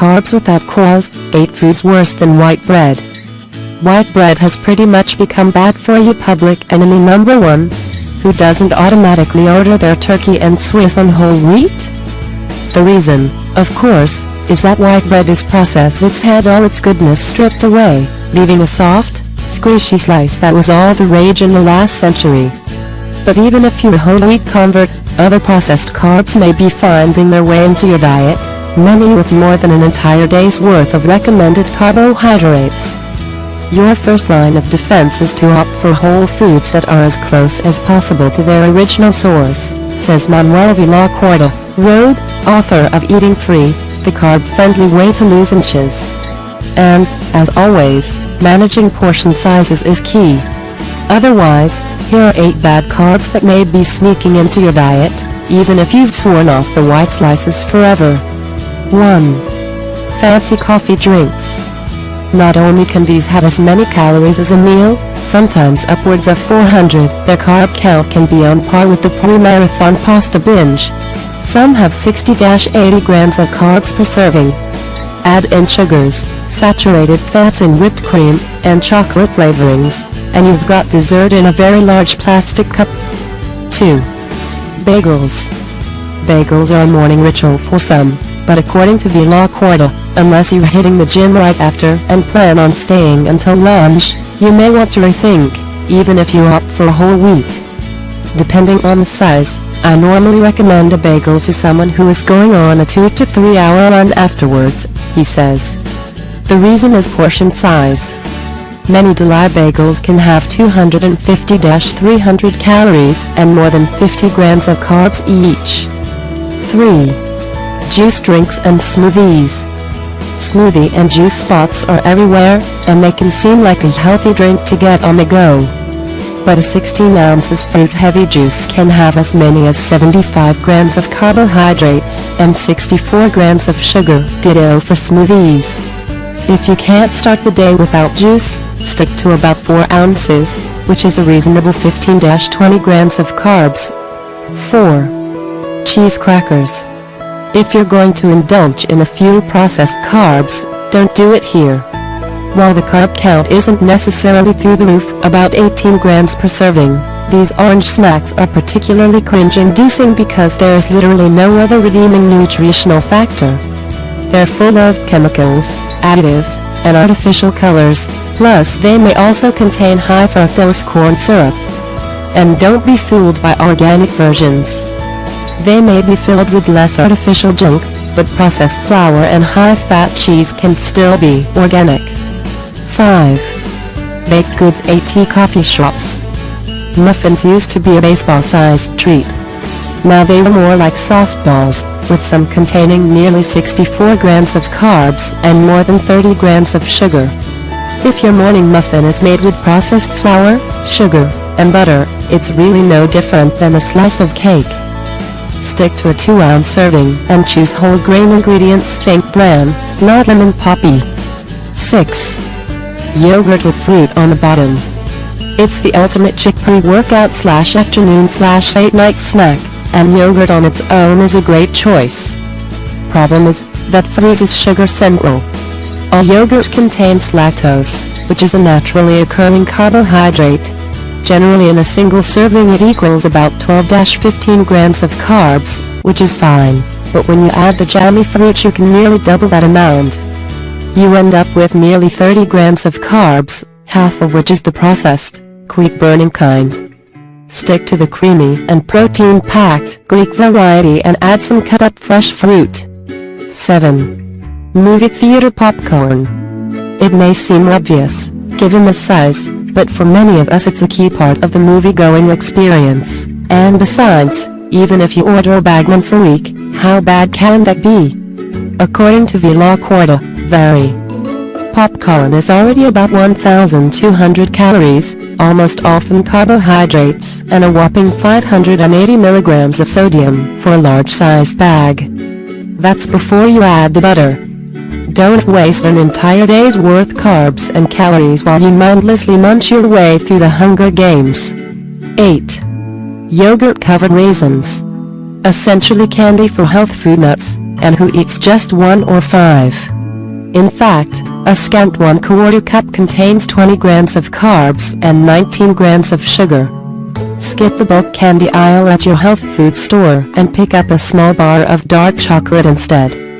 carbs without cause, 8 foods worse than white bread. White bread has pretty much become bad for you, public enemy number 1. Who doesn't automatically order their turkey and Swiss on whole wheat? The reason, of course, is that white bread is processed. It's had all its goodness stripped away, leaving a soft, squishy slice that was all the rage in the last century. But even if you're a whole wheat convert, other processed carbs may be finding their way into your diet, many with more than an entire day's worth of recommended carbohydrates. Your first line of defense is to opt for whole foods that are as close as possible to their original source, says Manuel Villacorta, Road, author of Eating Free, the Carb Friendly Way to Lose Inches. And, as always, managing portion sizes is key. Otherwise, here are 8 bad carbs that may be sneaking into your diet, even if you've sworn off the white slices forever. 1. Fancy coffee drinks. Not only can these have as many calories as a meal, sometimes upwards of 400, their carb count can be on par with the pre-marathon pasta binge. Some have 60-80 grams of carbs per serving. Add in sugars, saturated fats in whipped cream, and chocolate flavorings, and you've got dessert in a very large plastic cup. 2. Bagels. Bagels are a morning ritual for some, but according to Villacorta, unless you're hitting the gym right after and plan on staying until lunch, you may want to rethink, even if you opt for whole wheat. Depending on the size, I normally recommend a bagel to someone who is going on a 2 to 3 hour run afterwards, he says. The reason is portion size. Many deli bagels can have 250-300 calories and more than 50 grams of carbs each. 3. Juice drinks and smoothies. Smoothie and juice spots are everywhere, and they can seem like a healthy drink to get on the go. But a 16 ounces fruit-heavy juice can have as many as 75 grams of carbohydrates and 64 grams of sugar, ditto for smoothies. If you can't start the day without juice, stick to about 4 ounces, which is a reasonable 15-20 grams of carbs. 4. Cheese crackers. If you're going to indulge in a few processed carbs, don't do it here. While the carb count isn't necessarily through the roof, about 18 grams per serving, these orange snacks are particularly cringe-inducing because there is literally no other redeeming nutritional factor. They're full of chemicals, additives, and artificial colors, plus they may also contain high fructose corn syrup. And don't be fooled by organic versions. They may be filled with less artificial junk, but processed flour and high-fat cheese can still be organic. 5. Baked goods at coffee shops. Muffins used to be a baseball-sized treat. Now they are more like softballs, with some containing nearly 64 grams of carbs and more than 30 grams of sugar. If your morning muffin is made with processed flour, sugar, and butter, it's really no different than a slice of cake. Stick to a 2-ounce serving and choose whole grain ingredients. Think bran, not lemon poppy. 6. Yogurt with fruit on the bottom. It's the ultimate chick pre-workout / afternoon / late night snack, and yogurt on its own is a great choice. Problem is that fruit is sugar central. All yogurt contains lactose, which is a naturally occurring carbohydrate. Generally in a single serving it equals about 12-15 grams of carbs, which is fine, but when you add the jammy fruit you can nearly double that amount. You end up with nearly 30 grams of carbs, half of which is the processed, quick-burning kind. Stick to the creamy and protein-packed Greek variety and add some cut-up fresh fruit. 7. Movie theater popcorn. It may seem obvious, given the size, but for many of us it's a key part of the movie-going experience. And besides, even if you order a bag once a week, how bad can that be? According to Villacorta, very. Popcorn is already about 1,200 calories, almost often carbohydrates, and a whopping 580 milligrams of sodium for a large-sized bag. That's before you add the butter. Don't waste an entire day's worth carbs and calories while you mindlessly munch your way through the Hunger Games. 8. Yogurt-covered raisins. Essentially candy for health food nuts, and who eats just 1 or 5. In fact, a scant 1/4 cup contains 20 grams of carbs and 19 grams of sugar. Skip the bulk candy aisle at your health food store and pick up a small bar of dark chocolate instead.